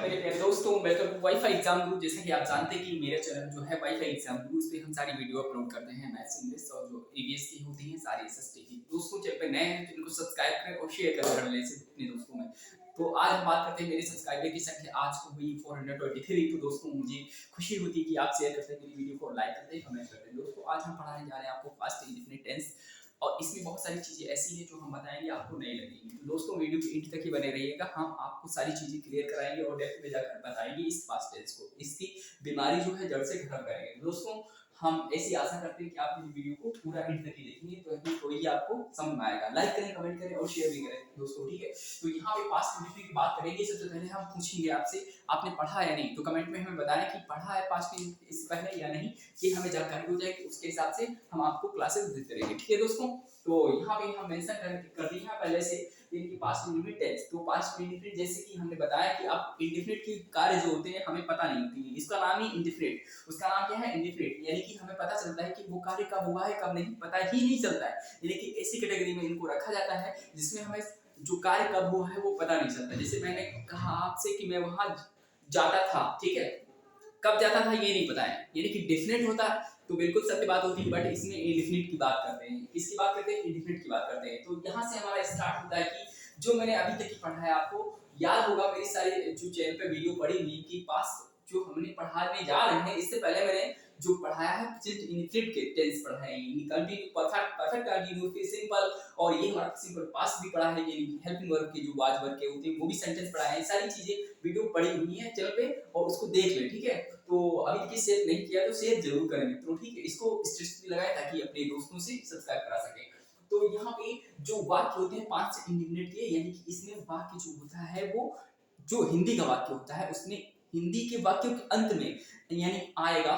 मेरे प्यारे दोस्तों, वेलकम टू वाईफाई एग्जाम गुरु। जैसे कि आप जानते हैं कि मेरा चैनल जो है वाईफाई एग्जाम गुरु, उस पे हम सारी वीडियो अपलोड करते हैं, मैथ्स, इंग्लिश और जो ईवीएस की होती हैं सारी एसएसटी की। दोस्तों चैनल पे नए हैं तो इनको सब्सक्राइब करें और शेयर करें अपने दोस्तों में। तो आज हम बात करते हैं मेरे सब्सक्राइबर की संख्या आज को हुई 423। तो दोस्तों मुझे खुशी होती है कि आप शेयर करते हैं, मेरी वीडियो को लाइक करते हैं, कमेंट करते हैं। दोस्तों आज हम पढ़ाने जा रहे हैं आपको पास्ट इंडेफिनिट टेंस, और इसमें बहुत सारी चीजें ऐसी हैं जो हम बताएंगे आपको नहीं लगेंगी। तो दोस्तों वीडियो के एंड तक ही बने रहिएगा, हम आपको सारी चीजें क्लियर कराएंगे और डेप्थ में जाकर बताएंगे इस पास्ट टेंस को, इसकी बीमारी जो है जड़ से खत्म करेंगे। दोस्तों हम ऐसी आशा करते हैं कि आप मेरी वीडियो को पूरा एंड तक ही देखेंगे तो कोई ही आपको समझ में आएगा। लाइक करें, कमेंट करें और शेयर भी करें दोस्तों, ठीक है। तो यहाँ पे पास्ट इंडेफिनिट की बात करेंगे। सबसे पहले हम पूछेंगे आपसे, आपने पढ़ा या नहीं, तो कमेंट में हमें बताएं कि पढ़ा है पास्ट इससे पहले या नहीं, ये हमें जानकारी हो जाएगी। उसके हिसाब से हम आपको क्लासेस देते रहेंगे, ठीक है दोस्तों। तो यहाँ पे हम मेंशन कर दिया है पहले से इनकी पास्ट इंडेफिनिट टेंस। तो पास्ट इंडेफिनिट जैसे कि हमने बताया कि अब इंडेफिनिट के कार्य जो होते हैं हमें पता नहीं होती है, इसका नाम ही इंडेफिनिट, उसका नाम क्या है इंडेफिनिट, यानी कि हमें पता चलता है कि वो कार्य कब हुआ है कब नहीं, पता ही नहीं चलता है। यानी कि ऐसी कैटेगरी में इनको रखा जाता है जिसमें हमें जो कार्य कब हुआ है वो पता नहीं चलता। जैसे मैंने कहा आपसे कि मैं वहां जाता था, ठीक है, कब जाता था ये नहीं पता है, यानी कि डेफिनेट होता तो बिल्कुल सत्य बात होती है, बट इसमें इंडेफिनिट की बात करते हैं। किसकी बात करते हैं? इंडेफिनिट की बात करते हैं। तो यहाँ से हमारा स्टार्ट होता है कि जो मैंने अभी तक की पढ़ा है, आपको याद होगा मेरी सारी जो चैनल पे वीडियो पड़ी हुई कि पास जो हमने पढ़ाने जा रहे हैं, इससे पहले मैंने जो पढ़ाया है प्रेजेंट इंडेफिनिट के टेंस पढ़ा है, कंटिन्यू, परफेक्ट कंटिन्यू, फिर सिंपल, और ये हमारा सिंपल पास्ट भी पढ़ा है, यानी हेल्पिंग वर्ब के जो वाज वर्ब के होते हैं वो भी सेंटेंस पढ़ा है। सारी चीजें वीडियो पड़ी हुई है चैनल पे और उसको देख ले, ठीक है। तो अभी तक शेयर नहीं किया तो शेयर जरूर करें मित्रों, ठीक है। इसको स्टेटस भी लगाएं ताकि अपने दोस्तों से सब्सक्राइब करा सके। तो यहाँ पे जो वाक्य होते हैं पास्ट इंडेफिनिट के, यानी कि इसमें वाक्य जो होता है वो जो हिंदी का वाक्य होता है, उसमें हिंदी के वाक्यों के अंत में यानी आएगा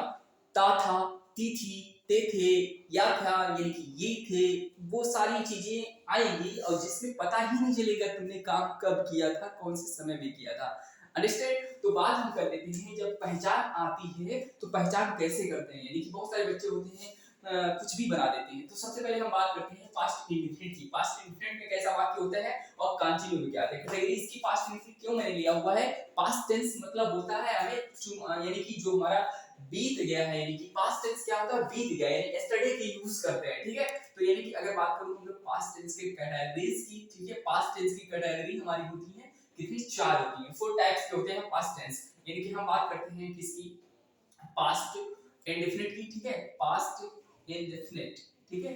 ता था, ती थी, ते थे, या था, यानी कि ये थे, वो सारी चीजें आएंगी और जिसमें पता ही नहीं चलेगा तुमने काम कब किया था, कौन से समय में किया था। अंडरस्टैंड? तो बात हम कर लेते हैं जब पहचान आती है तो पहचान कैसे करते हैं। यानी कि बहुत सारे बच्चे होते हैं कुछ भी बना देते हैं। तो सबसे पहले हम बात करते हैं पास्ट इंडेफिनिट की। पास्ट इंडेफिनिट में कैसा वाक्य होता है और कंटिन्यू में क्या आता है। कैटेगरी इसकी पास्ट इंडेफिनिट क्यों मैंने लिया हुआ है? पास्ट टेंस मतलब होता है हमें यानी कि जो हमारा बीत गया है, यानी कि पास्ट टेंस क्या होता है? बीत गया, यानी यस्टरडे के यूज करते हैं, ठीक है। तो यानी कि अगर बात करूं हम लोग पास्ट टेंस के कैटेगरीज की, ठीक है, पास्ट टेंस की कैटेगरी हमारी होती है कितनी? 4 होती है। 4 टाइप्स के होते हैं पास्ट टेंस। यानी कि हम बात करते हैं किसकी? पास्ट इंडेफिनिट की, ठीक है, पास्ट इंडेफिनिट, ठीक है,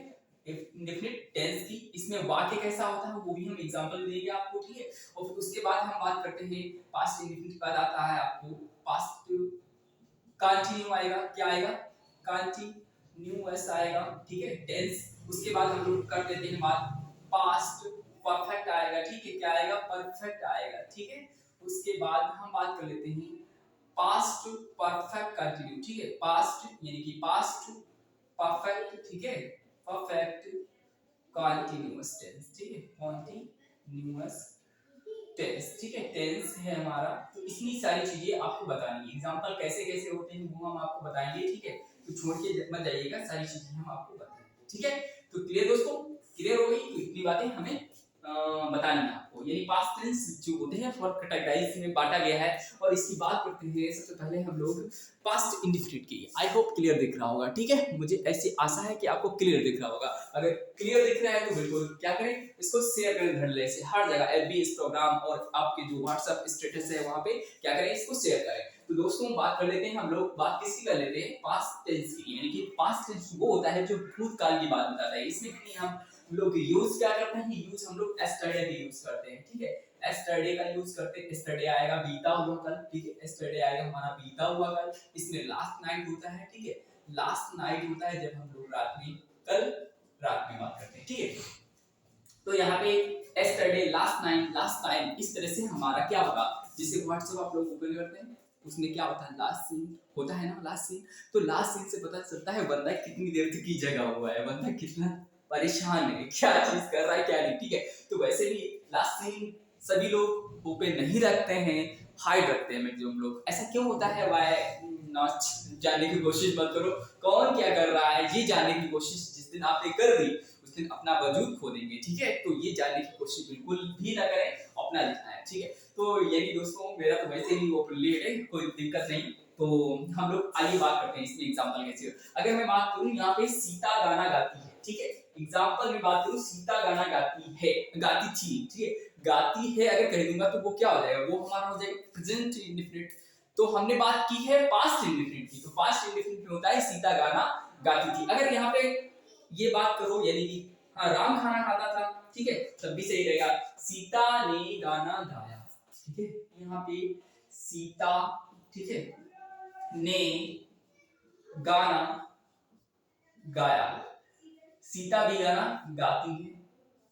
इंडेफिनिट टेंस की। इसमें वाक्य कैसा होता है वो भी हम एग्जांपल देंगे आपको, ठीक है। और फिर उसके बाद हम बात करते हैं पास्ट इंडेफिनिट के बाद आता है आपको पास्ट कंटिन्यू आएगा। क्या आएगा? कंटिन्यूअस आएगा, ठीक है, टेंस। उसके बाद हम लोग कर देते हैं बात पास्ट परफेक्ट आएगा, ठीक है। क्या आएगा? परफेक्ट आएगा, ठीक है। उसके बाद हम बात कर लेते हैं पास्ट परफेक्ट कंटिन्यू, ठीक है, पास्ट यानी कि पास्ट परफेक्ट, ठीक है, परफेक्ट कंटिन्यूअस टेंस, ठीक है, कंटिन्यूअस टेंस, ठीक है, टेंस है हमारा। तो इतनी सारी चीजें आपको बतानी है, एग्जांपल कैसे कैसे होते हैं वो हम आपको बताएंगे, ठीक है। तो छोड़ के मत जाइएगा, सारी चीजें हम आपको बताएंगे, ठीक है। तो क्लियर दोस्तों? क्लियर हो गई? तो इतनी बातें हमें बतानी है आपको। यानी पास्ट टेंस जो होते हैं फॉर कैटेगराइज में बांटा गया है। और इसकी बात करते हैं सबसे पहले हम लोग पास्ट इंडेफिनिट की। आई होप क्लियर दिख रहा होगा, ठीक है। मुझे ऐसी आशा है कि आपको क्लियर दिख रहा होगा। अगर क्लियर दिख रहा है तो बिल्कुल क्या करें, इसको शेयर करें धड़ल्ले से हर जगह, एफबी, इंस्टाग्राम और आपके जो व्हाट्सएप स्टेटस है वहां पे क्या करें, इसको शेयर करें। तो दोस्तों बात कर लेते हैं हम लोग, बात किसकी कर लेते हैं? पास्ट टेंस की। यानी कि पास्ट टेंस वो होता है जो भूतकाल की बात बताता है। इसमें हम लोग यूज क्या करते हैं? यूज हम लोग एस्टरडे का यूज करते हैं, ठीक है, एस्टरडे का यूज करते हैं। एस्टरडे आएगा बीता हुआ कल, ठीक है, एस्टरडे आएगा हमारा बीता हुआ कल। इसमें लास्ट नाइट होता है, ठीक है, लास्ट नाइट होता है जब हम लोग कल रात में बात करते हैं, ठीक है। तो यहाँ पे yesterday, last night, last time, इस तरह से हमारा क्या होगा। जैसे व्हाट्सएप आप लोग ओपन करते हैं उसमें क्या होता है? लास्ट सीन होता है ना, लास्ट सीन। तो लास्ट सीन से पता चलता है बंदा कितनी देर तक की जगह हुआ है, बंदा कितना परेशान है, क्या चीज कर रहा है क्या नहीं, ठीक है। तो वैसे भी लास्ट सीन सभी लोग ओपन नहीं रखते हैं, हाइड रखते हैं मैक्सिमम लोग। ऐसा क्यों होता है? Why not? जानने की कोशिश मत करो कौन क्या कर रहा है, ये जानने की कोशिश जिस दिन आपने कर दी उस दिन अपना वजूद खो देंगे, ठीक है। तो ये जानने की कोशिश बिल्कुल भी ना करें और अपना दिखाया, ठीक है। तो यही दोस्तों मेरा तो वैसे ही वो लेट है, कोई दिक्कत नहीं। तो हम लोग आइए बात करते हैं इसमें एग्जांपल कैसे। अगर मैं बात करूं यहाँ पे सीता गाना गाती है, ठीक है, एग्जांपल में बात करूं सीता गाना गाती है, गाती थी, ठीक है, गाती है अगर कह दूंगा तो वो क्या हो जाएगा, वो हमारा हो जाएगा प्रेजेंट इंडेफिनिट। तो हमने बात की है पास्ट इंडेफिनिट की, तो पास्ट इंडेफिनिट में होता है सीता गाना गाती थी। अगर यहाँ पे ये बात करो यानी कि हाँ राम खाना खाता था, ठीक है, तब भी सही रहेगा, सीता ने गाना गाया, ठीक है, यहाँ पे सीता, ठीक है, ने गाना गाया, सीता भी गाना गाती है,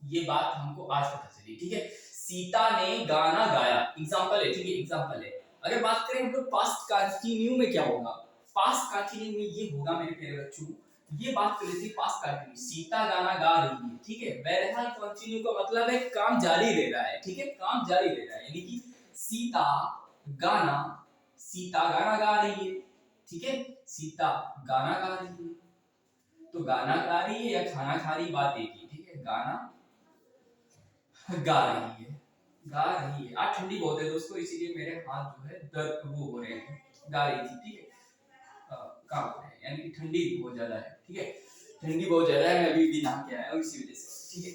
ये बात हमको आज पता चली, ठीक है। सीता ने गाना गाया एग्जांपल है, ठीक है, एग्जांपल है। अगर बात करें हम लोग पास्ट कंटिन्यू में क्या होगा, पास्ट कंटिन्यू में ये होगा मेरे प्यारे बच्चों, ये बात कर लेते हैं पास्ट कंटिन्यू, सीता गाना गा रही है, ठीक है, बहरहाल कंटिन्यू का मतलब है काम जारी रह रहा है, ठीक है, काम जारी रह रहा है, यानी कि सीता गाना, सीता गाना गा रही है, ठीक है, सीता गाना गा रही है। तो गाना गा रही है या खाना खा रही बात एक ही, ठीक है, गाना गा रही है, गा रही है। आज ठंडी बहुत है दोस्तों, इसीलिए मेरे हाथ जो है दर्द वो हो रहे हैं, गा रही थी, ठीक है, काम है यानी कि ठंडी बहुत ज्यादा है, ठीक है, ठंडी बहुत ज्यादा है, मैं अभी भी नहा के आया हूं इसी वजह से, ठीक है।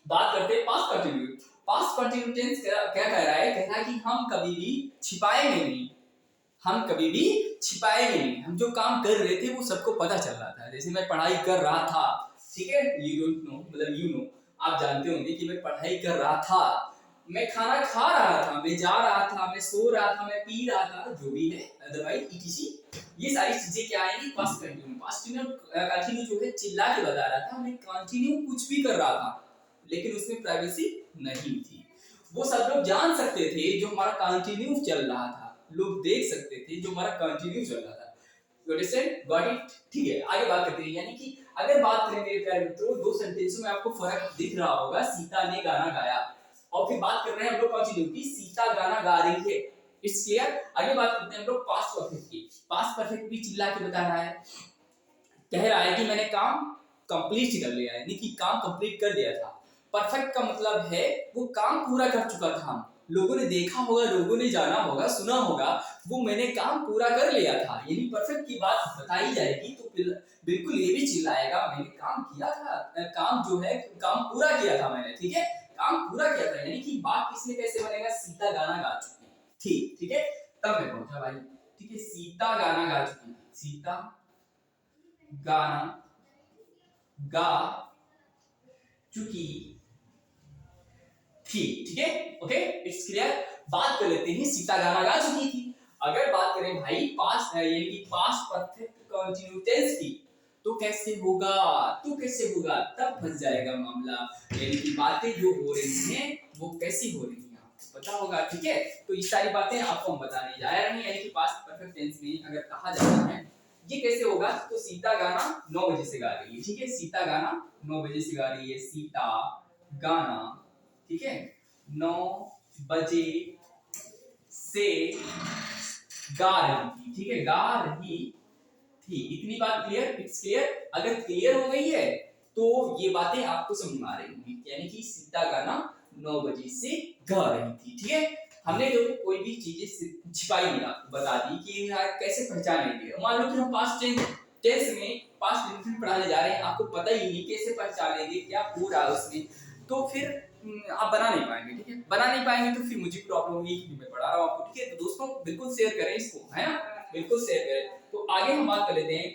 बात करते हैं past continue. Past continue tense क्या कह रहा है, कह रहा है कि हम कभी भी छिपाएंगे नहीं, हम कभी भी छिपाएंगे नहीं, हम जो काम कर रहे थे वो सबको पता चल रहा था। जैसे मैं पढ़ाई कर रहा था, ठीक है, यू डोंट नो मतलब यू नो, आप जानते होंगे कि मैं पढ़ाई कर रहा था, मैं खाना खा रहा था, मैं जा रहा था, मैं सो रहा था, मैं पी रहा था, जो भी है अदरवाइज इटीसी, ये सारी चीजें क्या आएंगी पास्ट कंटिन्यू। पास्ट कंटिन्यू जो है चिल्ला के बता रहा था, मैं कंटिन्यू कुछ भी कर रहा था लेकिन उसमें प्राइवेसी नहीं थी, वो सब लोग जान सकते थे जो हमारा कंटिन्यू चल रहा था, लोग देख सकते थे जो हमारा कंटिन्यू चल रहा था। गॉट इट, ठीक है, आगे बात करते हैं। यानी कि अगर बात करें मेरे प्यारे मित्रों, दो सेंटेंसों में आपको फर्क दिख रहा होगा, सीता ने गाना गाया, और फिर बात कर रहे हैं हम लोग कंटिन्यू की, सीता गाना गा रही है, इट्स क्लियर। आगे बात करते हैं हम लोग पास्ट परफेक्ट की। पास्ट परफेक्ट भी चिल्ला के बता रहा है, कह रहा है कि मैंने काम कंप्लीट कर लिया है, यानी कि काम कंप्लीट कर लिया था। परफेक्ट का मतलब है वो काम पूरा कर चुका था, लोगों ने देखा होगा, लोगों ने जाना होगा, सुना होगा, वो मैंने काम पूरा कर लिया था, यानी परफेक्ट की बात बताई जाएगी तो बिल्कुल ये भी चिल्लाएगा मैंने काम किया था, काम जो है काम पूरा किया था मैंने, ठीक है, काम पूरा किया था। यानी कि बात इसमें कैसे बनेगा, सीता गाना गा चुकी थी, ठीक है, तब मैं पहुंचा भाई, ठीक है, सीता गाना गा चुकी थी, सीता गाना गा चुकी थी, ठीक है, ओके, इट्स क्लियर। बात कर लेते हैं सीता गाना गा चुकी थी। अगर बात करें भाई पास्ट यानी कि पास्ट परफेक्ट कंटिन्यू टेंस की, तो कैसे होगा, तो कैसे होगा, तब फंस जाएगा मामला, यानी कि बातें जो हो रही हैं वो कैसी हो रही हैं आपको पता होगा, ठीक है। तो ये सारी बातें आपको हम बताने जा रहे हैं, यानी कि पास्ट परफेक्ट टेंस में अगर कहा जाता है ये कैसे होगा, तो सीता गाना 9 बजे से गा रही है, ठीक है, सीता गाना 9 बजे से गा रही है, सीता गाना, ठीक है, 9 बजे से गा रही थी, ठीक है, गा रही थी, इतनी बात क्लियर, इट्स क्लियर। अगर क्लियर हो गई है तो ये बातें आपको समझ में आ रही होंगी, यानी कि सीता गाना 9 बजे से गा रही थी, ठीक है। हमने जो कोई भी चीजें छिपाई नहीं, आपको बता दी कि यार कैसे पहचानेंगे। मान लो कि हम पास्ट टेंस में पास्ट इंडेफिनिट पढ़ाने जा रहे हैं, आपको पता ही नहीं कैसे पहचानेंगे क्या हो रहा है उसमें, तो फिर आप बना नहीं पाएंगे, ठीक है, बना नहीं पाएंगे तो फिर मुझे प्रॉब्लम होगी कि मैं पढ़ा रहा हूँ आपको, ठीक है। तो दोस्तों बिल्कुल शेयर करें इसको, है ना, बिल्कुल शेयर करें। तो आगे हम बात कर लेते हैं,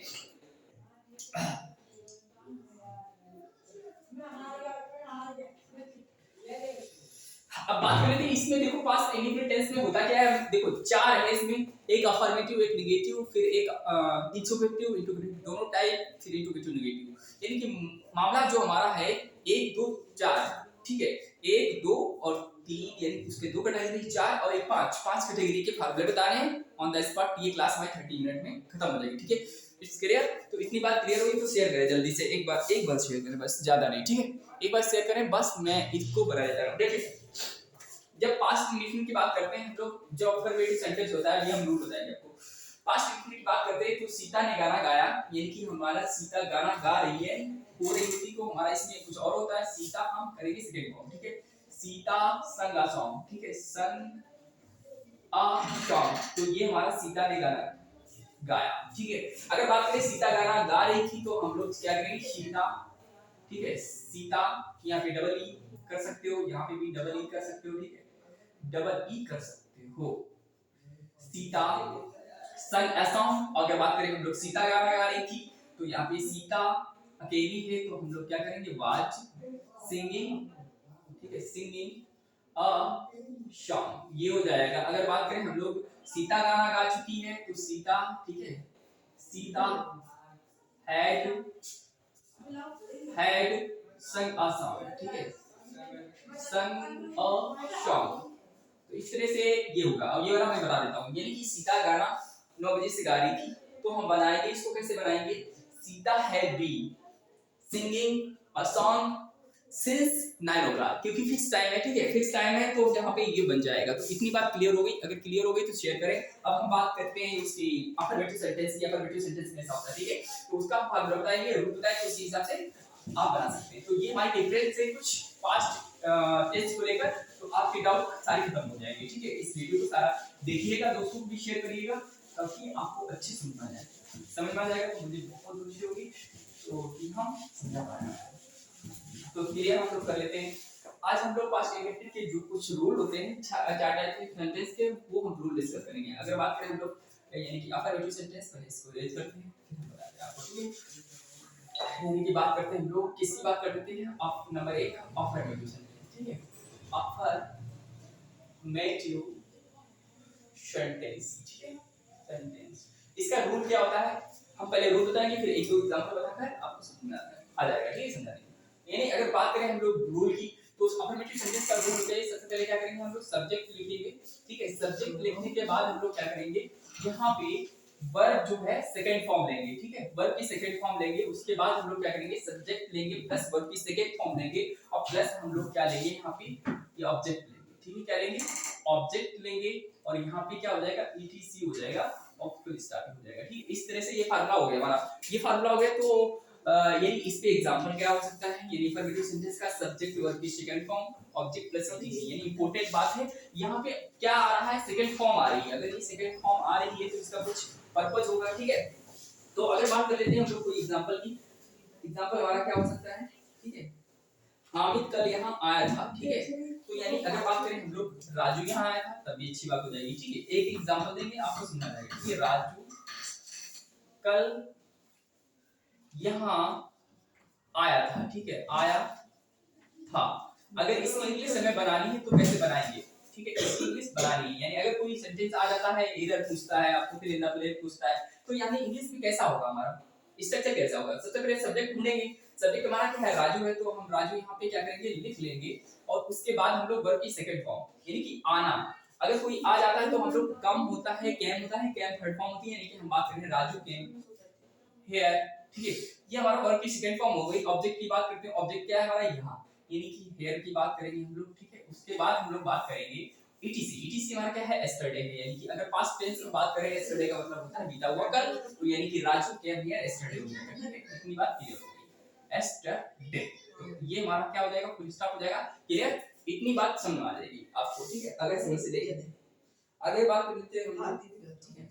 अब बात कर लेते हैं इसमें। देखो पास्ट इंडेफिनिट टेंस में होता क्या है, देखो 4 है इसमें, एक अफर्मेटिव, एक नेगेटिव, फिर एक इंट्रोगेटिव, दोनों टाइप, फिर इंट्रोगेटिव नेगेटिव, यानी कि मामला जो हमारा है 1 2 4, ठीक है, 1 2 और 3, यानी उसके 2 कैटेगरी, 4 और 1 5 कैटेगरी के फार्मूले बताने हैं ऑन द स्पॉट, ये क्लास हमारी 30 मिनट में खत्म हो जाएगी, ठीक है, इट्स क्लियर। तो इतनी बात क्लियर होगी तो शेयर करें जल्दी से, एक बार शेयर करें बस, ज्यादा नहीं, ठीक है, एक बार शेयर करें बस, मैं इसको बनाया जा रहा हूं, देखिए जब पास्ट इंडेफिनिट की बात करते हैं तो जो अफर्मेटिव सेंटेंस होता है, ये हम रूल बताएंगे आपको। पास्ट इंडेफिनिट की बात करते हैं तो सीता ने गाना गाया, यानी कि हमारा सीता गाना गा रही है, हो रही थी को हमारा इसमें कुछ और होता है, सीता हम करेंगे सेकंड फॉर्म, ठीक है, सीता संग अ सॉन्ग, ठीक है, संग अ सॉन्ग, तो ये हमारा सीता ने गाना गाया, ठीक है। अगर बात करें सीता गाना गा रही थी तो हम लोग क्या करेंगे, सीता, ठीक है, सीता, यहाँ पे डबल ई कर सकते हो, यहाँ पे भी डबल ई कर सकते हो, ठीक है, डबल ई कर सकते हो, सीता संग अ सॉन्ग। और अगर बात करें हम लोग सीता गाना गा रही थी तो यहाँ पे सीता अकेली है तो हम लोग क्या करेंगे, वाज सिंगिंग, ठीक है, सिंगिंग अ सॉन्ग, ये हो जाएगा। अगर बात करें हम लोग सीता गाना गा चुकी है तो सीता, ठीक है, सीता हैड संग अ सॉन्ग, ठीक है, संग अ सॉन्ग, तो इस तरह से ये होगा। अब ये वाला मैं बता देता हूँ, यानी कि सीता गाना 9 बजे से गा रही थी तो हम बनाएंगे इसको, कैसे बनाएंगे, Sita had been singing a song since 9 o'clock, क्योंकि फिक्स टाइम है, ठीक है, फिक्स टाइम है तो यहाँ पे ये बन जाएगा। तो इतनी बात क्लियर हो गई, अगर क्लियर हो गई तो शेयर करें। अब हम बात करते हैं उसकी अफर्मेटिव सेंटेंस की। अफर्मेटिव सेंटेंस कैसा होता है, ठीक है, तो उसका फॉर्मूला बताएंगे, रूल बताएंगे, उसी हिसाब से आप बना सकते हैं। तो ये हमारे डिफरेंस से कुछ पास्ट टेंस को लेकर, तो आपके डाउट सारे खत्म हो जाएंगे, ठीक है। इस वीडियो को सारा देखिएगा, दोस्तों को भी शेयर करिएगा ताकि आपको अच्छे समझ में आ जाए, समझ में आ जाएगा तो मुझे बहुत खुशी होगी, तो कि हम समझा पाए। तो क्लियर हम लोग कर लेते हैं। आज हम लोग पास्ट इंडेफिनिट के जो कुछ रूल होते हैं, चार टाइप के सेंटेंस के, वो हम रूल डिस्कस करेंगे। अगर बात करें हम लोग यानी कि अफर्मेटिव सेंटेंस, पहले इसको रेज करते हैं, फिर हम बताते हैं आपको। यानी कि बात करते हैं हम लोग किसकी बात कर देते हैं, आप नंबर 1 अफर्मेटिव सेंटेंस, ठीक है, अफर्मेटिव सेंटेंस, ठीक है, सेंटेंस। इसका रूल क्या होता है, हम पहले रूल बताएंगे, फिर एक दो एग्जांपल बताकर आपको समझ में आ जाएगा, ठीक है, समझाने। यानी अगर बात करें हम लोग रूल की, तो उस अफर्मेटिव सेंटेंस का रूल होता है, सबसे पहले क्या करेंगे हम लोग, सब्जेक्ट लिखेंगे, ठीक है, सब्जेक्ट लिखने के बाद हम लोग क्या करेंगे, यहाँ पे वर्ब जो है सेकंड फॉर्म लेंगे, ठीक है, वर्ब की सेकंड फॉर्म लेंगे, उसके बाद हम लोग क्या करेंगे, सब्जेक्ट लेंगे प्लस वर्ब की सेकंड फॉर्म लेंगे, और प्लस हम लोग क्या लेंगे, यहाँ पे ये ऑब्जेक्ट लेंगे, ठीक है, क्या लेंगे, ऑब्जेक्ट लेंगे, और यहाँ पे क्या हो जाएगा, ईटीसी हो जाएगा और फिर स्टार्ट हो जाएगा, ठीक। इस तरह से ये फार्मूला हो गया हमारा, ये फार्मूला हो गया। तो यानी इस पे एग्जांपल क्या हो सकता है, यानी अफर्मेटिव सेंटेंस का सब्जेक्ट वर्ब की second form, object plus etc, यानी इंपॉर्टेंट बात है यहाँ पे क्या आ रहा है, सेकंड फॉर्म आ रही है। अगर ये सेकंड फॉर्म आ रही है तो इसका कुछ पर्पस होगा, ठीक है। तो अगर बात कर लेते हैं हम लोग कोई एग्जांपल की, एग्जांपल हमारा क्या हो सकता है, ठीक है, हामिद कल यहाँ आया था, ठीक है, तो यानी अगर बात करें हम लोग राजू यहाँ आया था, तब भी अच्छी बात हो जाएगी, ठीक है। एक एग्जांपल देंगे, आपको समझ आ जाएगा कि राजू कल यहाँ आया था, ठीक है, आया था। अगर इसकी इंग्लिश हमें बनानी है तो कैसे बनाएंगे, ठीक है, इसकी इंग्लिश बनानी है, यानी अगर कोई सेंटेंस आ जाता है, एरर पूछता है आपको, फिर इन द प्लेस पूछता है, तो यानी इंग्लिश में कैसा होगा हमारा स्ट्रक्चर, कैसा होगा, सबसे पहले सब्जेक्ट ढूंढेंगे, सब्जेक्ट हमारा क्या है, राजू है, तो हम राजू यहाँ पे क्या करेंगे, लिख लेंगे, और उसके बाद हम लोग वर्ब की सेकंड फॉर्म, यानी कि आना, अगर कोई आ जाता है तो हम लोग कम होता है, कैम होता है, कैम थर्ड फॉर्म होती है, यानी कि हम बात करें राजू कैम हेयर, ठीक है, ये हमारा वर्ब की सेकंड फॉर्म हो गई। ऑब्जेक्ट की बात करते हैं, ऑब्जेक्ट क्या है हमारा यहाँ, यानी कि हेयर की बात करेंगे हम लोग, ठीक है, उसके बाद हम लोग बात करेंगे ईटीसी, ईटीसी हमारा क्या है, एस्टरडे है, यानी कि अगर पास्ट टेंस में बात करें, एस्टरडे का मतलब होता है बीता हुआ कल, तो यानी कि राजू केम हियर एस्टरडे हो जाएगा, ठीक है, इतनी बात क्लियर हो गई, एस्टरडे, तो ये हमारा क्या हो जाएगा, फुल स्टॉप हो जाएगा, क्लियर, इतनी बात समझ में आ जाएगी आपको, ठीक है, अगर सही से देखें। आगे बात कर लेते हैं हम, ठीक है,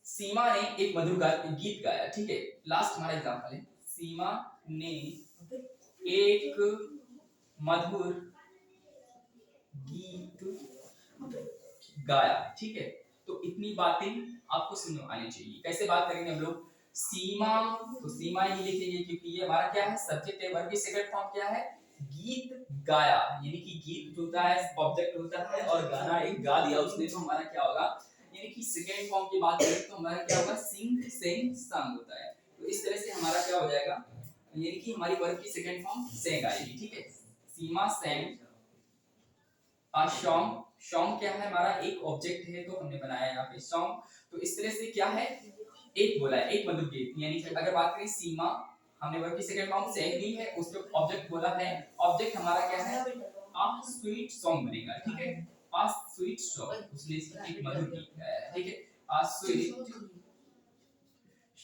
सीमा ने एक मधुर गीत गाया, ठीक है, लास्ट हमारा एग्जांपल है, सीमा ने एक मधुर गीत गाया, ठीक है, तो इतनी बातें आपको समझ में आनी चाहिए। कैसे बात करेंगे हम लोग, सीमा, तो सीमा ही लिखेंगे क्योंकि ये हमारा क्या है, सब्जेक्ट है, वर्ब की सेकंड फॉर्म क्या है, गीत गाया, यानी कि गीत होता है ऑब्जेक्ट होता है, और गाना एक गा दिया उसने, तो हमारा क्या होगा, यानी कि सेकंड फॉर्म की बात करें तो हमारा क्या होगा, सिंग सेंग संग होता है, तो इस तरह से हमारा क्या हो जाएगा, यानी कि हमारी वर्ब की सेकंड फॉर्म सेंग आएगी, ठीक है, सीमा सेंग अ सॉन्ग, सॉन्ग क्या है हमारा, एक ऑब्जेक्ट है तो हमने बनाया यहाँ पे सॉन्ग, तो इस तरह से क्या है, एक बोला है, एक मधुर गीत, यानी कि अगर बात करें सीमा, हमने वर्ब की सेकंड फॉर्म सेंग दी है, उसके ऑब्जेक्ट बोला है, ऑब्जेक्ट हमारा क्या है, अ स्वीट सॉन्ग बनेगा, ठीक है, अ स्वीट सॉन्ग, उसने एक मधुर गीत गाया है, ठीक है, अ स्वीट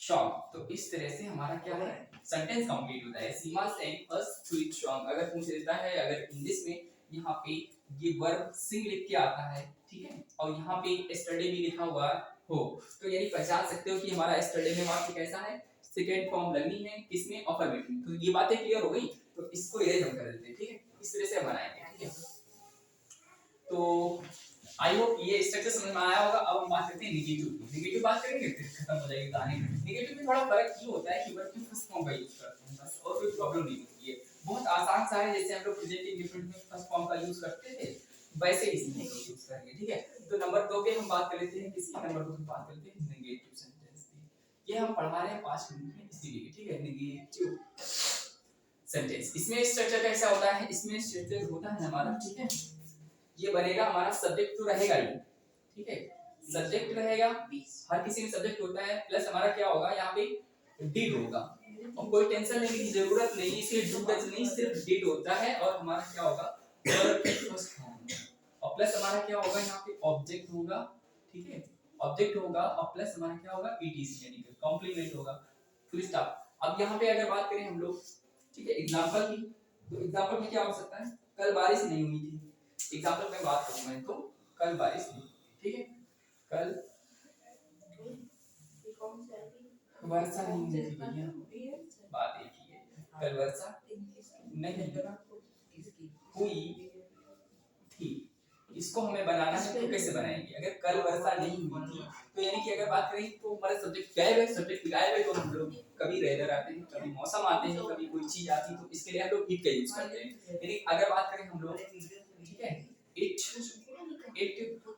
strong। तो इस तरह से हमारा क्या है, सेंटेंस कंप्लीट होता है। Seema sent us to it strong। अगर पूछ लेता है, अगर इंग्लिश में यहाँ पे ये वर्ब सिंग लिख के आता है, ठीक है, और यहाँ पे yesterday भी लिखा हुआ हो, तो यानी पहचान सकते हो कि हमारा yesterday में वाक्य कैसा है, सेकेंड फॉर्म लगनी है किसमें, अफर्मेटिव। तो ये बातें क्लियर हो गई। तो इसको इरेज हम कर देते हैं, ठीक है, इस तरह से हम बनाएंगे, ठीक है। तो आई होप ये स्ट्रक्चर समझ में आया होगा। अब हम बात करते हैं नेगेटिव की। नेगेटिव बात करेंगे फिर खत्म हो जाएगी कहानी। नेगेटिव में थोड़ा फर्क ये होता है कि वर्ब की फर्स्ट फॉर्म का यूज करते हैं बस, और कोई प्रॉब्लम नहीं होती है। बहुत आसान सा है, जैसे हम लोग प्रेजेंट इंडेफिनिट में फर्स्ट फॉर्म का यूज करते थे वैसे इसमें यूज करेंगे, ठीक है। तो नंबर 2 पे हम बात कर लेते हैं, किसी नंबर 2 पे बात करते हैं नेगेटिव सेंटेंस की। ये हम पढ़ा रहे हैं 5 मिनट में इसीलिए, ठीक है। नेगेटिव सेंटेंस, इसमें स्ट्रक्चर कैसा होता है, इसमें स्ट्रक्चर होता है हमारा, ठीक है, ये बनेगा हमारा सब्जेक्ट तो रहेगा ही, ठीक है, सब्जेक्ट रहेगा, हर किसी में सब्जेक्ट होता है, प्लस हमारा क्या होगा यहाँ पे डिड होगा, और कोई टेंशन लेने की जरूरत नहीं, इसलिए डू डज नहीं, सिर्फ डिड होता है, और हमारा क्या होगा वर्ब फर्स्ट फॉर्म, और प्लस हमारा क्या होगा यहाँ पे ऑब्जेक्ट होगा, ठीक है, ऑब्जेक्ट होगा, और प्लस हमारा क्या होगा ईटीसी यानी कि कॉम्प्लीमेंट होगा, फुल स्टॉप। अब यहाँ पे अगर बात करें हम लोग, ठीक है, एग्जांपल की, तो एग्जांपल में क्या हो सकता है, कल बारिश नहीं हुई थी, एग्जांपल में बात करूं मैं तो कल बारिश नहीं, ठीक है, कल वर्षा नहीं हुई थी भैया, बात एक ही है, कल वर्षा नहीं हुई थी। इसको हमें बनाना है, तो कैसे बनाएंगे, अगर कल वर्षा नहीं हुई थी, तो यानी कि अगर बात करें तो हमारा सब्जेक्ट गायब है, सब्जेक्ट गायब है, तो हम लोग कभी रेदर आते हैं, कभी मौसम आते हैं, कभी कोई चीज आती है, तो इसके लिए हम लोग इट का यूज करते हैं। यानी अगर बात करें हम लोग, ठीक है, इट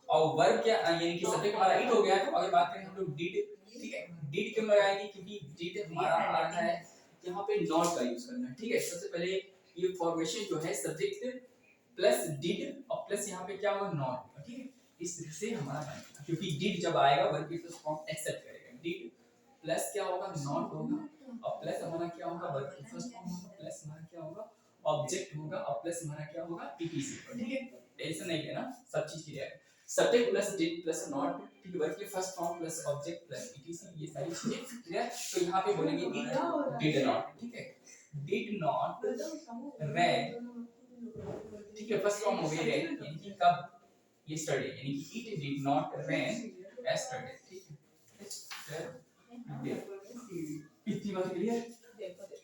और वर्ब क्या, यानी कि सब्जेक्ट हमारा इट हो गया, तो अगर बात करें हम लोग डिड, ठीक है, डिड क्यों लगाएंगे, क्योंकि डिड हमारा आ रहा है यहाँ पे नॉट का यूज करना है, ठीक है। सबसे पहले ये फॉर्मेशन जो है सब्जेक्ट प्लस डिड और प्लस यहाँ पे क्या होगा नॉट, ठीक है, इस तरह से हमारा बनेगा, क्योंकि डिड जब आएगा वर्ब की फर्स्ट फॉर्म एक्सेप्ट करेगा, डिड प्लस क्या होगा नॉट होगा, और प्लस हमारा क्या होगा वर्ब की फर्स्ट फॉर्म होगा, प्लस हमारा क्या होगा ऑब्जेक्ट होगा, और प्लस हमारा क्या होगा ईटीसी, ठीक है, टेंशन नहीं लेना, सब चीज क्लियर है। Subject plus did plus not, ठीक है, वर्ब की first form plus object plus etc, ये सारी चीजें क्लियर। तो यहाँ पे बोलेंगे इट डिड नॉट, ठीक है, डिड नॉट रेन, ठीक है, फर्स्ट फॉर्म हो गई रेन, यानी कि कब, यस्टरडे, यानी कि it did not rain yesterday, ठीक है, इतनी बात क्लियर।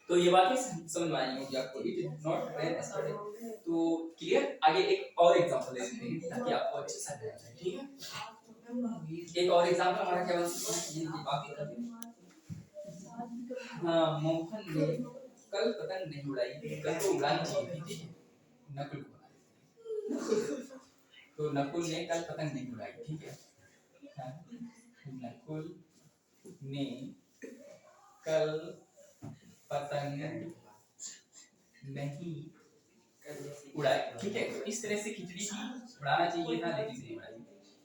तो ये बातें समझ में आई होंगी आपको, it did not rain yesterday. तो क्लियर, आगे एक और एग्जांपल ले लेते हैं ताकि आपको अच्छे से समझ आ जाए, ठीक है। एक और एग्जांपल हमारा क्या बन सकता है, ये बाकी कर दें। हाँ, मोहन ने कल पतंग नहीं उड़ाई, कल तो उड़ानी चाहिए थी, नकुल को बना देते हैं। तो नकुल ने कल पतंग नहीं उड़ाई, ठीक है, हाँ, नकुल ने कल पतंग नहीं उड़ाई, ठीक है। तो इस तरह से खिचड़ी की उड़ाना चाहिए था लेकिन नहीं उड़ाई,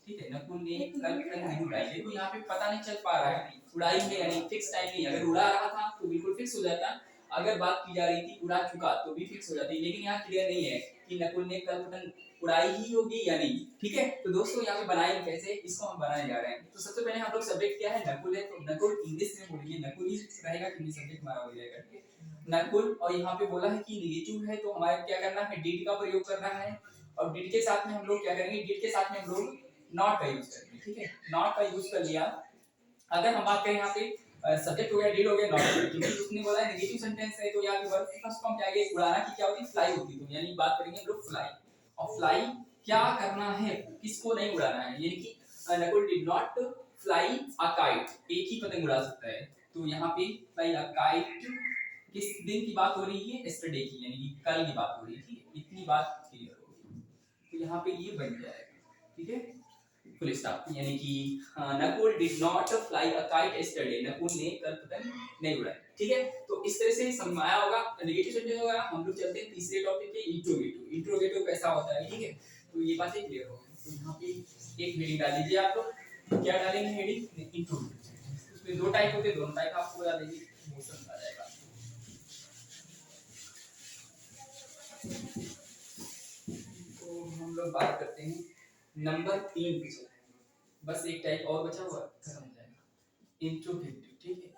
ठीक है, नकुल ने कल पतंग नहीं उड़ाई। देखो यहाँ पे पता नहीं चल पा रहा है उड़ाई है यानी फिक्स टाइम नहीं, अगर उड़ा रहा था तो बिल्कुल फिक्स हो जाता, अगर बात की जा रही थी उड़ा चुका तो भी फिक्स हो जाती, लेकिन यहाँ क्लियर नहीं है कि नकुल ने कल पतंग उड़ाई ही होगी या नहीं, ठीक है। तो दोस्तों यहाँ पे बनाएंगे कैसे, इसको हम बनाने जा रहे हैं। तो सबसे पहले हम लोग सब्जेक्ट क्या है नकुल है, तो नकुल इंग्लिश में बोलिए नकुल ही रहेगा क्योंकि सब्जेक्ट हमारा हो जाएगा, ठीक है, नकुल। और यहाँ पे बोला है कि नेगेटिव है, तो हमारे क्या करना है डिड का प्रयोग करना है, और डिड के साथ में हम लोग क्या करेंगे, डिड के साथ में हम लोग नॉट का यूज करेंगे, ठीक है, नॉट का यूज कर लिया। अगर हम बात करें यहाँ पे सब्जेक्ट हो गया डिड हो गया नॉट, क्योंकि उसने बोला है नेगेटिव सेंटेंस है, तो यहाँ पे वर्ब फर्स्ट फॉर्म क्या है, उड़ाना की क्या होती है फ्लाई होती है, तो यानी बात करेंगे हम लोग फ्लाई, और फ्लाई क्या करना है, किसको नहीं उड़ाना है, यानी कि Nakul did not fly a kite, एक ही पतंग उड़ा सकता है, तो यहाँ पे फ्लाई अ काइट किस दिन की बात हो रही है, यस्टरडे की, यानी कि कल की बात हो रही है, इतनी बात क्लियर हो गई। तो यहाँ पे ये बन जाएगा, ठीक है, फुल स्टॉप, यानी कि Nakul did not fly a kite yesterday, Nakul ने कल पतंग नहीं उड़ाई, ठीक है। तो इस तरह से समझ में आया होगा नेगेटिव सेंटेंस होगा। हम लोग चलते हैं तीसरे टॉपिक पे, इंट्रोगेटिव। इंट्रोगेटिव कैसा होता है, ठीक है, तो ये बातें क्लियर हो गई। तो यहाँ पे एक हेडिंग डाल दीजिए आप लोग, क्या डालेंगे हेडिंग, इंट्रोगेटिव। उसमें दो टाइप होते हैं, दोनों टाइप आपको बता देंगे, वो समझ आ जाएगा। तो हम लोग बात करते हैं नंबर 3 पे, चलते हैं, बस एक टाइप और बचा हुआ खत्म हो जाएगा, इंट्रोगेटिव, ठीक है।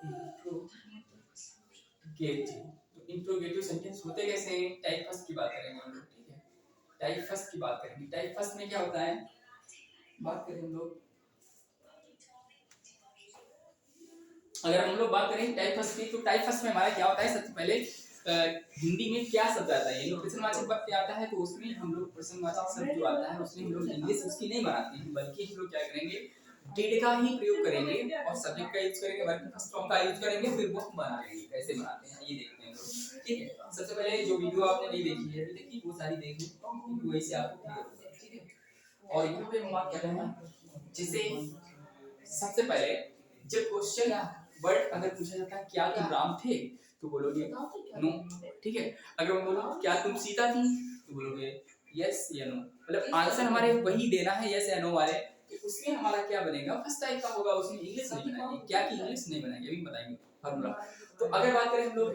इंट्रोगेटिव, तो इंट्रोगेटिव सेंटेंस होते कैसे हैं? टाइप फर्स्ट की बात करेंगे हम लोग, ठीक है। टाइप फर्स्ट की बात करेंगे। टाइप फर्स्ट में क्या होता है, बात करें हम लोग, अगर हम लोग बात करें टाइप फर्स्ट की, तो टाइप फर्स्ट में हमारा क्या होता है, सबसे पहले हिंदी में क्या शब्द आता है, यानी प्रश्नवाचक पद क्या आता है, तो उसमें हम लोग प्रश्नवाचक शब्द जो आता है उसमें हम लोग इंग्लिश उसकी नहीं बनाते हैं, बल्कि हम लोग क्या करेंगे, डिड का ही प्रयोग करेंगे और सब्जेक्ट का यूज करेंगे, वर्ब फर्स्ट फॉर्म का यूज करेंगे, फिर वो हम बना लेंगे। कैसे बनाते हैं ये देखते हैं लोग, ठीक है। सबसे पहले जो वीडियो आपने नहीं देखी है अभी देखिए, वो सारी देख लो, क्योंकि वैसे आपको क्लियर होगा, ठीक है। और यहाँ पे हम बात कर रहे हैं, जैसे सबसे पहले जब क्वेश्चन या वर्ड अगर पूछा जाता है क्या तुम राम थे, तो बोलोगे नो, ठीक है। अगर हम बोलो क्या तुम सीता थी, तो बोलोगे यस या नो, मतलब आंसर हमारे वही देना है, यस या नो वाले। तो उसमें हमारा क्या बनेगा, फर्स्ट टाइप का होगा, उसमें इंग्लिश नहीं बनाएंगे, क्या की इंग्लिश नहीं बनाएंगे, अभी बताएंगे फार्मूला। तो अगर बात करें हम लोग,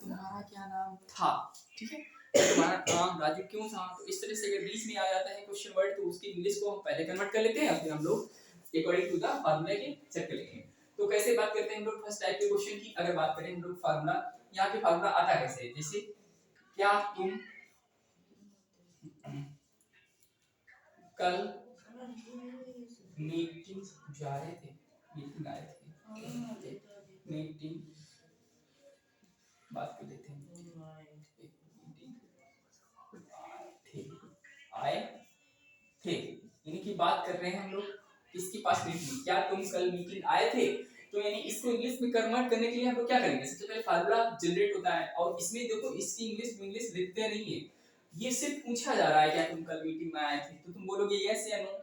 तुम्हारा क्या नाम था, ठीक है, तो तुम्हारा नाम राजू क्यों था, तो इस तरह से अगर बीच में आ जाता है क्वेश्चन वर्ड, तो उसकी इंग्लिश को हम पहले कन्वर्ट कर लेते हैं, फिर हम लोग अकॉर्डिंग टू द फार्मूला के चेक करेंगे। तो कैसे बात करते हैं हम लोग फर्स्ट टाइप के क्वेश्चन की, अगर बात करें हम लोग फार्मूला, यहाँ पे फार्मूला आता कैसे है, जैसे क्या तुम कल मीटिंग जा रहे थे, मीटिंग आए थे, मीटिंग बात कर लेते हैं, आए थे, यानी कि बात कर रहे हैं हम लोग किसकी पास मीटिंग, क्या तुम कल मीटिंग आए थे। तो यानी इसको इंग्लिश में कन्वर्ट करने के लिए हम लोग क्या करेंगे, सबसे पहले फार्मूला जनरेट होता है, और इसमें देखो इसकी इंग्लिश लिखते नहीं है, ये सिर्फ पूछा जा रहा है क्या तुम कल मीटिंग में आए थे, तो तुम बोलोगे यस या नो,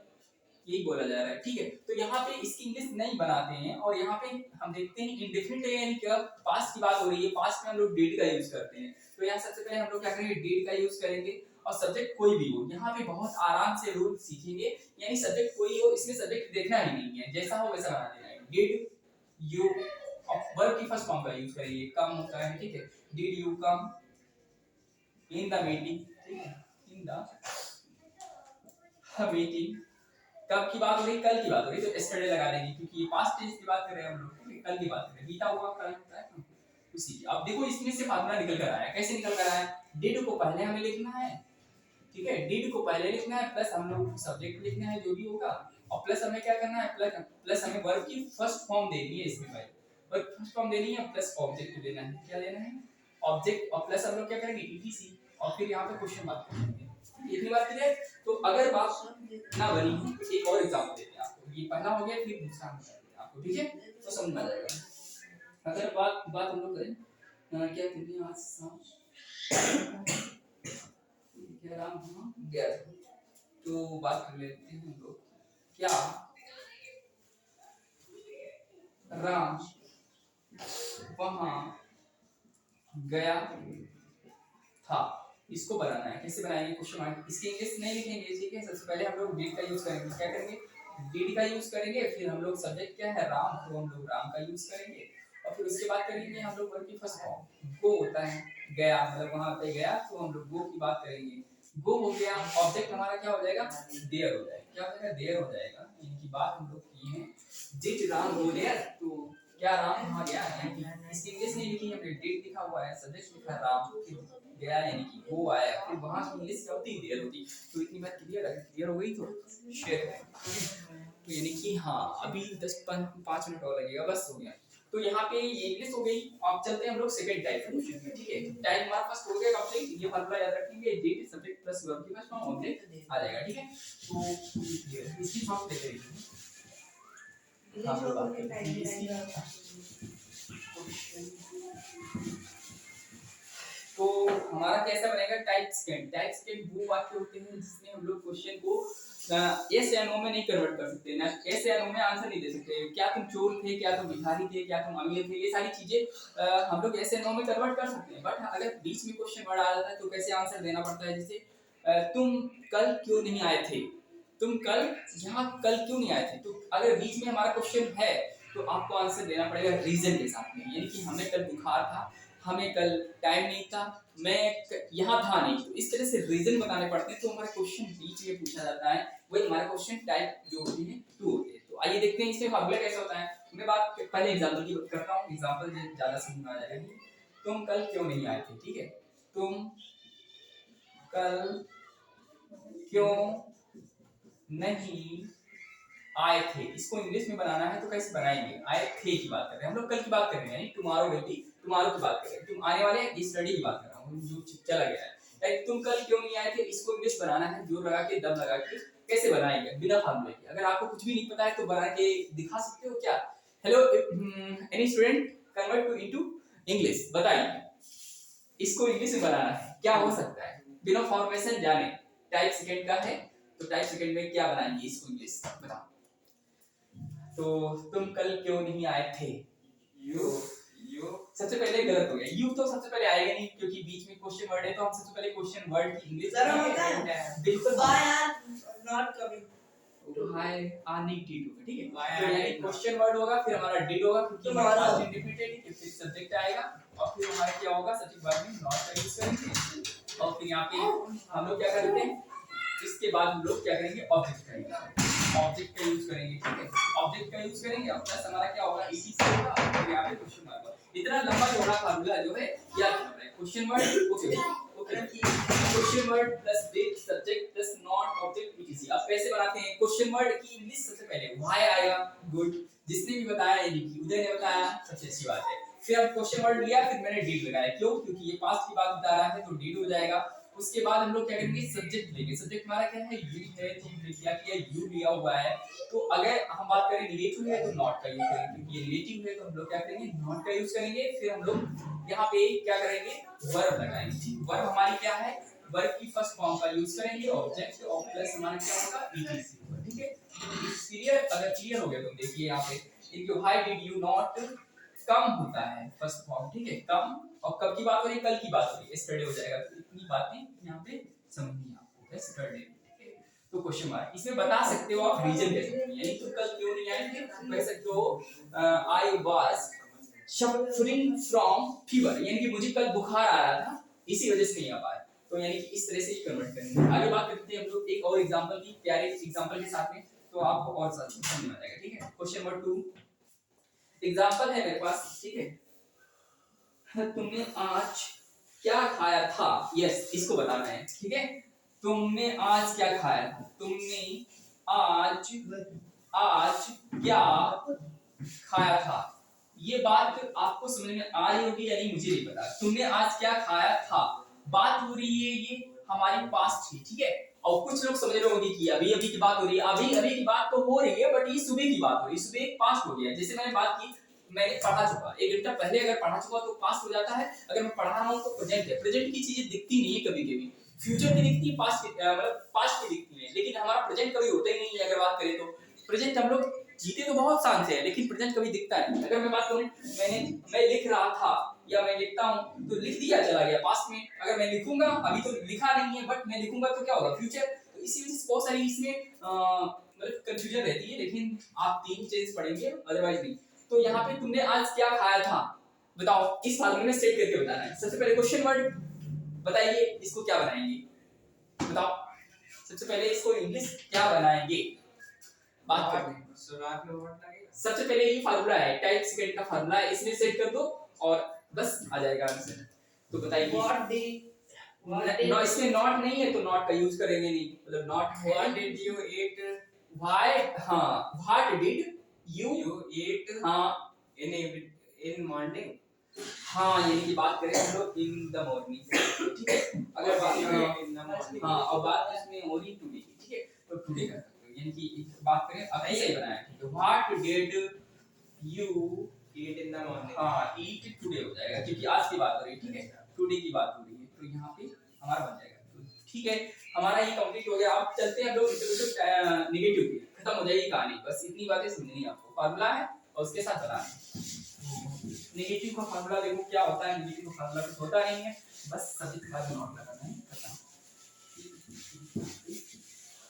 यही बोला जा रहा है, ठीक है। तो यहाँ पे इसकी इंग्लिश नहीं बनाते हैं, और यहाँ पे हम देखते हैं इंडेफिनिट है, यानी कि पास्ट की बात हो रही है, पास्ट में हम लोग डिड का यूज करते हैं। तो यहाँ सबसे पहले हम लोग क्या करेंगे, डिड का यूज करेंगे, और सब्जेक्ट कोई भी हो, यहाँ पे बहुत आराम से रूल सीखेंगे, यानी सब्जेक्ट कोई हो, इसमें सब्जेक्ट देखना ही नहीं है, जैसा हो वैसा बना देना है। डिड यू, वर्ब की फर्स्ट फॉर्म का यूज करेंगे, कम होता है, ठीक है, did you come in the meeting, ठीक है, इन द मीटिंग। कब की बात हो रही, कल की बात हो रही, तो यस्टरडे लगा देंगे, क्योंकि ये पास्ट टेंस की बात कर रहे हैं हम लोग, कल की बात कर रहे हैं, बीता हुआ कल होता है ना, उसी की। अब देखो इसमें से फार्मूला निकल कर आया, कैसे निकल कर आया, डिड को पहले हमें लिखना है, ठीक है, डिड को पहले लिखना है, प्लस हम लोग सब्जेक्ट लिखना है जो भी होगा, और प्लस हमें क्या करना है, प्लस हमें वर्ब की फर्स्ट फॉर्म देनी है इसमें भाई, वर्ब फर्स्ट फॉर्म देनी है, प्लस ऑब्जेक्ट देना है, क्या देना है, ऑब्जेक्ट, और प्लस हम लोग क्या करेंगे, ईटीसी, और फिर यहाँ पे क्वेश्चन मार्क करेंगे। इतनी बात क्लियर। तो अगर बात ना बनी हो तो एक और एग्जांपल देते हैं आपको, ये पहला हो गया, फिर दूसरा हम बताएंगे आपको, ठीक है, तो समझ में आ जाएगा। अगर बात बात हम लोग करें, क्या कहते हैं, आज क्या राम गया था, तो बात कर लेते हैं हम लोग, क्या राम वहां गया था, इसको बनाना है, कैसे बनाएंगे, क्वेश्चन मार्क, इसकी इंग्लिश नहीं लिखेंगे, ठीक है। सबसे पहले हम लोग डिड का यूज करेंगे, क्या करेंगे, डिड का यूज करेंगे, फिर हम लोग सब्जेक्ट क्या है राम, तो हम लोग राम का यूज करेंगे, और फिर उसके बाद करेंगे हम लोग वर्ब की फर्स्ट फॉर्म, गो होता है, गया, मतलब वहां पे गया, तो हम लोग गो की बात करेंगे, गो हो गया, ऑब्जेक्ट हमारा क्या हो जाएगा, देयर हो जाएगा, क्या हो जाएगा, देयर हो जाएगा, इनकी बात हम लोग की है, डिड राम गो देयर, तो क्या राम वहां गया, यानी कि इसकी इंग्लिश नहीं लिखी हमने, डिड लिखा हुआ है, सब्जेक्ट लिखा राम, गया यानी कि वो आया, फिर वहां की इंग्लिश क्या होती है, देयर होती। तो इतनी बात क्लियर है, क्लियर हो गई तो शेयर करें, तो यानी कि हाँ अभी 10-5 मिनट और लगेगा, बस हो गया। तो यहाँ पे ये इंग्लिश हो गई, अब चलते हैं हम लोग सेकंड टाइप क्वेश्चन में, ठीक है। टाइप हमारा फर्स्ट हो गया कंप्लीट, ये फार्मूला याद रखेंगे, डिड सब्जेक्ट प्लस वर्ब की फर्स्ट फॉर्म ऑब्जेक्ट आ जाएगा, ठीक है। तो इसकी शॉर्ट लेते हैं, हम लोग बात करते हैं इसकी। तो हमारा कैसा बनेगा, टाइप सेकंड, टाइप सेकंड वो वाक्य होते हैं जिसमें हम लोग क्वेश्चन को यस या नो में नहीं कन्वर्ट कर सकते, ना यस या नो में आंसर नहीं दे सकते, क्या तुम चोर थे, क्या तुम भिखारी थे, क्या तुम अमीर थे, ये सारी चीजें हम लोग यस या नो में कन्वर्ट कर सकते हैं, बट अगर बीच में क्वेश्चन वर्ड आ जाता है तो कैसे आंसर देना पड़ता है, जैसे तुम कल क्यों नहीं आए थे, तुम कल यहाँ कल क्यों नहीं आए थे, तो अगर बीच में हमारा क्वेश्चन है तो आपको आंसर देना पड़ेगा रीजन के साथ में, यानी कि हमें कल बुखार था, हमें कल टाइम नहीं था, मैं यहाँ था नहीं, तो इस तरह से रीजन बताने पड़ते हैं, तो हमारा क्वेश्चन बीच में पूछा जाता है, वही हमारा क्वेश्चन टाइप जो होती है टू होती है। तो आइए देखते हैं इसमें फार्मूला कैसे होता है। मैं बात पहले एग्जांपल की करता हूँ, एग्जांपल ज्यादा समझ में आ जाएगा। तुम कल क्यों नहीं आए थे, ठीक है, तुम कल क्यों नहीं आए थे, इसको इंग्लिश में बनाना है तो कैसे बनाएंगे, आए थे की बात कर रहे हैं हम लोग, कल की बात कर रहे हैं, टुमारो विल बी, टुमारो की बात कर रहे हैं, तुम आने वाले यस्टरडे की बात कर रहा हूँ जो चला गया है। लाइक तुम कल क्यों नहीं आए थे, इसको इंग्लिश बनाना है, जोर लगा के दम लगा के कैसे बनाएंगे बिना फार्मूले के। अगर आपको कुछ भी नहीं पता है तो बना के दिखा सकते हो क्या। Hello any student convert to into English, बताइए इसको इंग्लिश में बनाना है क्या हो सकता है बिना फॉर्मेशन जाने। टाइप सेकंड का है तो टाइप सेकंड में क्या बनाएंगे इसको इंग्लिश बताओ। तो तुम कल क्यों नहीं आए थे, यू सबसे पहले गलत हो गया, यू तो सबसे पहले आएगा नहीं क्योंकि बीच में क्वेश्चन वर्ड है, तो हम सबसे पहले क्वेश्चन वर्ड की इंग्लिश बिल्कुल why are not coming, why are नहीं डिड होगा, ठीक है, तो यानी क्वेश्चन वर्ड होगा फिर हमारा डिड होगा क्योंकि हमारा पास्ट इंडेफिनिट है, फिर सब्जेक्ट आएगा और फिर हमारा क्या होगा सब्जेक्ट वर्ब में नॉट का यूज करेंगे और फिर यहां पे हम लोग क्या करते हैं, इसके बाद हम लोग क्या करेंगे ऑब्जेक्ट करेंगे, ऑब्जेक्ट का यूज करेंगे, ठीक है, ऑब्जेक्ट का यूज करेंगे और प्लस हमारा क्या होगा ईटीसी होगा और फिर यहां पे क्वेश्चन मार्क। इतना लंबा चौड़ा फार्मूला जो है याद करना है। Question word okay question word plus did subject plus not object etc. अब कैसे बनाते हैं क्वेश्चन वर्ड की इंग्लिश, सबसे पहले व्हाई आएगा, गुड, जिसने भी बताया यानी कि उदय ने बताया, सबसे अच्छी बात है। फिर अब क्वेश्चन वर्ड लिया फिर मैंने डिड लगाया, क्यों, क्योंकि ये पास्ट की बात बता रहा है तो डिड हो जाएगा। उसके बाद हम लोग क्या करेंगे सब्जेक्ट लेंगे, सब्जेक्ट हमारा क्या है यू है, तो हमने क्या किया यू लिया हुआ है, तो अगर हम बात करें रिलेटिव है तो नॉट का यूज करेंगे, क्योंकि ये रिलेटिव है तो हम लोग क्या करेंगे नॉट का यूज करेंगे। फिर हम लोग यहाँ पे क्या करेंगे वर्ब लगाएंगे, ठीक, वर्ब हमारी क्या है वर्ब की फर्स्ट फॉर्म का यूज करेंगे ऑब्जेक्ट और प्लस हमारा क्या होगा ईटीसी, ठीक है। क्लियर, अगर क्लियर हो गया तो देखिए यहाँ पे इनके why did you not come होता है फर्स्ट फॉर्म, ठीक है, कम, और कब की बात हो रही है कल की बात हो रही है, यस्टरडे हो जाएगा, तो इतनी बातें यहाँ पे समझनी आपको, यस्टरडे, ठीक है। तो क्वेश्चन मार्क इसमें बता सकते हो आप रीजन कह सकते हो, यानी तुम कल क्यों नहीं आए थे, कह सकते हो I was suffering from fever, यानी कि मुझे कल बुखार आ रहा था इसी वजह से नहीं आ पाया, तो यानी कि इस तरह से ही कन्वर्ट करेंगे। आगे बात करते हैं हम लोग एक और एग्जांपल की, प्यारे एग्जांपल के साथ में, तो आपको और समझ में आ जाएगा, ठीक है। क्वेश्चन नंबर 2 एग्जांपल है मेरे पास, ठीक है, तुमने आज क्या खाया था, यस इसको बताना है, ठीक है, तुमने आज क्या खाया था, तुमने आज क्या खाया था, ये बात आपको समझ में आ रही होगी या नहीं मुझे नहीं पता। तुमने आज क्या खाया था, बात हो रही है ये हमारी पास्ट की, ठीक है, और कुछ लोग समझ रहे होंगे कि अभी अभी की बात हो रही है, अभी अभी की बात तो हो रही है बट ये सुबह की बात हो रही है, सुबह एक पास्ट हो गया, जैसे मैंने बात की मैंने पढ़ा चुका, एक घंटा पहले अगर पढ़ा चुका तो पास्ट हो जाता है, अगर मैं पढ़ा रहा हूं तो प्रेजेंट है, प्रेजेंट की चीजें दिखती नहीं है कभी कभी, फ्यूचर की दिखती है, पास्ट की मतलब पास्ट की दिखती है, लेकिन हमारा प्रेजेंट कभी होता ही नहीं है। अगर बात करें तो प्रेजेंट हम लोग जीते तो बहुत शान से है लेकिन प्रेजेंट कभी दिखता नहीं। अगर मैं बात करूं मैं लिख रहा था या मैं लिखता हूं तो लिख दिया चला गया पास्ट में, अगर मैं लिखूंगा अभी तो लिखा नहीं है बट मैं लिखूंगा तो क्या होगा फ्यूचर, तो इसी वजह से बहुत सारी इसमें मतलब कंफ्यूजन रहती है, लेकिन आप तीन चीज पढ़ेंगे अदरवाइज नहीं। तो यहाँ पे तुमने आज क्या खाया था बताओ, इस फार्मूले में सेट करके बताना है। सबसे पहले क्वेश्चन वर्ड बताइए इसको क्या बनाएंगे बताओ, सबसे पहले इसको इंग्लिश क्या बनाएंगे बात करते हैं। शुरुआत में वर्ड लगेगा, सबसे पहले ये फार्मूला है टाइप सेकंड का फार्मूला है, इसमें सेट कर दो और बस आ जाएगा आंसर। तो बताइए व्हाट डिड नो, इसमें नॉट नहीं है तो नॉट का यूज करेंगे नहीं, मतलब नॉट है what did you eat, why, हाँ व्हाट डिड यू ईट हाँ इन मॉर्निंग, हाँ यानी कि बात करें हम लोग इन द मॉर्निंग, ठीक है, अगर बात इन द मॉर्निंग, हाँ और बात इसमें हो रही टुडे की, ठीक है, तो टुडे कर सकते हो, यानी कि बात करें अब ऐसे ही बनाया, ठीक है, what did you eat in the morning, हाँ ईट टुडे हो जाएगा क्योंकि आज की बात हो रही है, ठीक है, टुडे की बात हो रही है, तो यहाँ पे हमारा बन जाएगा, तो ठीक है हमारा ये कंप्लीट हो गया। अब चलते हैं हम लोग नेगेटिव पे, खत्म हो जाएगी कहानी, बस इतनी बातें समझनी है आपको, फार्मूला है और उसके साथ बनाना है। नेगेटिव का फार्मूला देखो क्या होता है, नेगेटिव का फार्मूला कुछ होता नहीं है, बस सब्जेक्ट के बाद नॉट लगाना है, खत्म।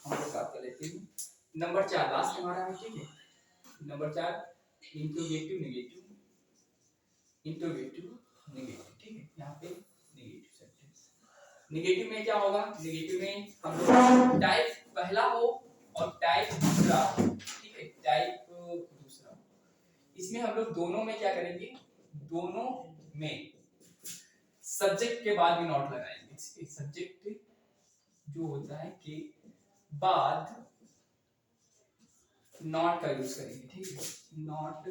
हम लोग बात कर लेते हैं नंबर 4 लास्ट हमारा है, ठीक है, number 4 interrogative negative, interrogative negative, ठीक है, यहाँ पे नेगेटिव सेंटेंस, नेगेटिव में क्या होगा, नेगेटिव में हम लोग टाइप पहला हो और टाइप दूसरा हो, ठीक है, टाइप दूसरा, इसमें हम लोग दोनों में क्या करेंगे, दोनों में सब्जेक्ट के बाद भी नॉट लगाएंगे। सब्जेक्ट जो होता है के बाद नॉट का यूज करेंगे, ठीक है, नॉट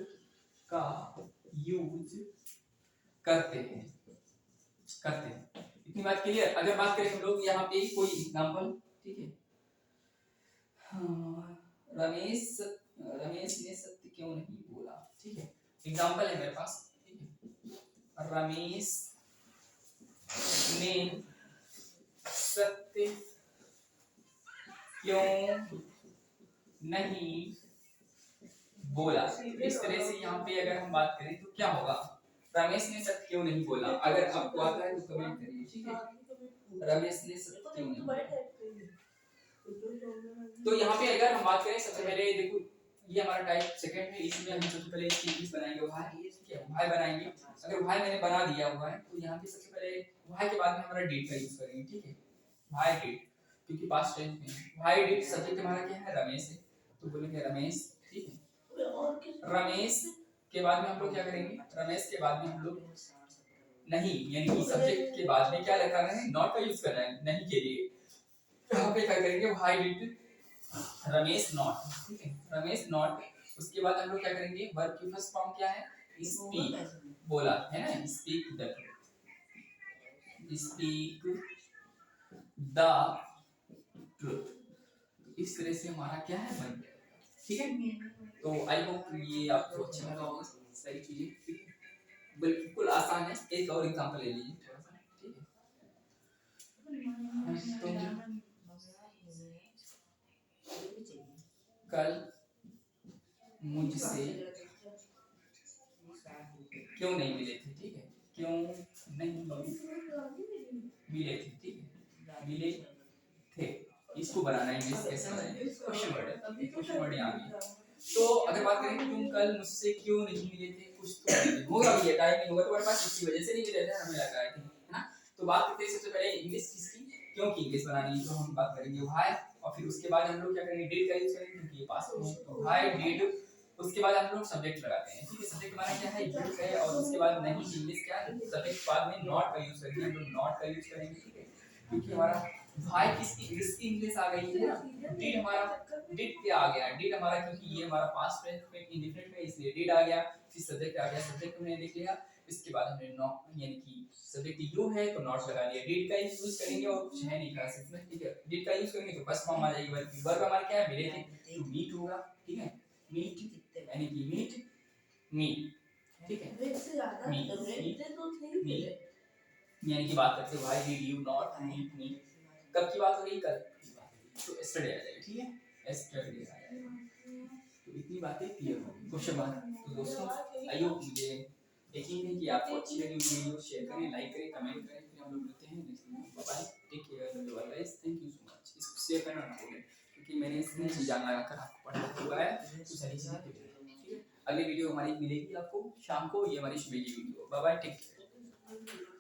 का यूज करते हैं। इतनी बात क्लियर। अगर बात करें हम लोग यहाँ पे कोई एग्जांपल, ठीक है, हाँ, रमेश ने सत्य क्यों नहीं बोला, ठीक है, एग्जांपल है मेरे पास, ठीक है, रमेश ने सत्य क्यों नहीं बोला। इस तरह से यहाँ पे अगर हम बात करें तो क्या होगा, रमेश ने सत्य क्यों नहीं बोला। अगर आपको आता है तो कमेंट करिए, ठीक है, रमेश ने सत्य क्यों नहीं बोला। तो यहाँ पे अगर हम बात करें, सबसे पहले देखो ये हमारा टाइप सेकंड है, इसमें हम सबसे पहले इसकी इंग्लिश बनाएंगे वाई, ठीक है, वाई बनाएंगे। अगर वाई मैंने बना दिया हुआ है तो यहाँ पे सबसे पहले वाई के बाद में हमारा डेट का यूज करेंगे, ठीक है, वाई डेट, क्योंकि पास्ट टेंस में वाई डेट सब्जेक्ट हमारा क्या है, रमेश है, तो बोलेंगे रमेश, ठीक है। रमेश के बाद में हम लोग क्या करेंगे, रमेश के बाद में हम लोग नहीं, यानी कि सब्जेक्ट के बाद में क्या लगा रहे हैं, नॉट का यूज कर रहे हैं नहीं के लिए। यहाँ पे क्या करेंगे, वाई डिड रमेश नॉट, ठीक है, रमेश नॉट। उसके बाद हम लोग क्या करेंगे, वर्ब की फर्स्ट फॉर्म क्या है, स्पीक, बोला है ना, स्पीक द ट्रुथ। इस तरह से हमारा क्या है बन गया, ठीक है। तो आई होप ये आपको अच्छा लगा होगा, सारी चीजें, ठीक है, बिल्कुल आसान है। एक और एग्जांपल ले लीजिए थोड़ा सा, ठीक है, कल मुझसे क्यों नहीं मिले थे, ठीक है, क्यों नहीं मिले थे, ठीक है, मिले थे, इसको बनाना है इंग्लिश कैसे बनाएंगे, क्वेश्चन वर्ड है, क्वेश्चन वर्ड यहाँ भी। तो अगर बात करें तुम कल मुझसे क्यों नहीं मिले थे, कुछ तो होगा भी, टाइम नहीं होगा तुम्हारे पास, इसकी वजह से नहीं मिले थे, हमें लगा है ना। तो बात करते हैं सबसे पहले इंग्लिश किसकी, क्यों की इंग्लिश बनानी है, तो हम बात करेंगे व्हाई, और फिर उसके बाद हम लोग क्या करेंगे, डिड का यूज करेंगे क्योंकि ये पास्ट में है, तो व्हाई डिड। उसके बाद हम लोग सब्जेक्ट लगाते हैं, ठीक है, सब्जेक्ट हमारा क्या है, डिड है, और उसके बाद नहीं इंग्लिश क्या है, सब्जेक्ट बाद में नॉट का यूज करेंगे, हम लोग नॉट का यूज करेंगे, ठीक है, क्योंकि हमारा भाई किसकी इसकी इंग्लिश आ गई है ना, डिड हमारा, डिड क्या आ गया, डिड हमारा, क्योंकि ये हमारा पास्ट टेंस में इंडेफिनिट में, इसलिए डिड आ गया, फिर सब्जेक्ट आ गया, सब्जेक्ट हमने देख लिया, इसके बाद हमने नॉट, यानी कि सब्जेक्ट यू है तो नॉट लगा दिया, डिड का यूज करेंगे और कुछ है नहीं क्लास इसमें, ठीक है, डिड का यूज करेंगे तो बस फॉर्म आ जाएगी, वर्ब हमारा क्या है, मिले थे, तो मीट होगा, ठीक है, मीट यानी कि मीट, मीट, ठीक है, मीट यानी कि बात करते हैं why did you not meet me, कब की बात हो रही, कल की बात हो रही, तो यस्टरडे आ जाएगी, ठीक है, यस्टरडे आ जाएगा। तो इतनी बातें क्लियर हो गई क्वेश्चन मार्क। तो दोस्तों आई होप मुझे यकीन है कि आपको अच्छी लगी वीडियो, शेयर करें, लाइक करें, कमेंट करें, फिर हम लोग मिलते हैं next video, bye bye, take care, love you guys, thank you so much. इसको शेयर करना ना भूलें, क्योंकि मैंने इसमें जान लगा कर आपको पढ़ाया हुआ है, तो सारी चीजें ठीक है। अगली वीडियो हमारी मिलेगी आपको शाम को, ये हमारी सुबह की video, bye bye, take care.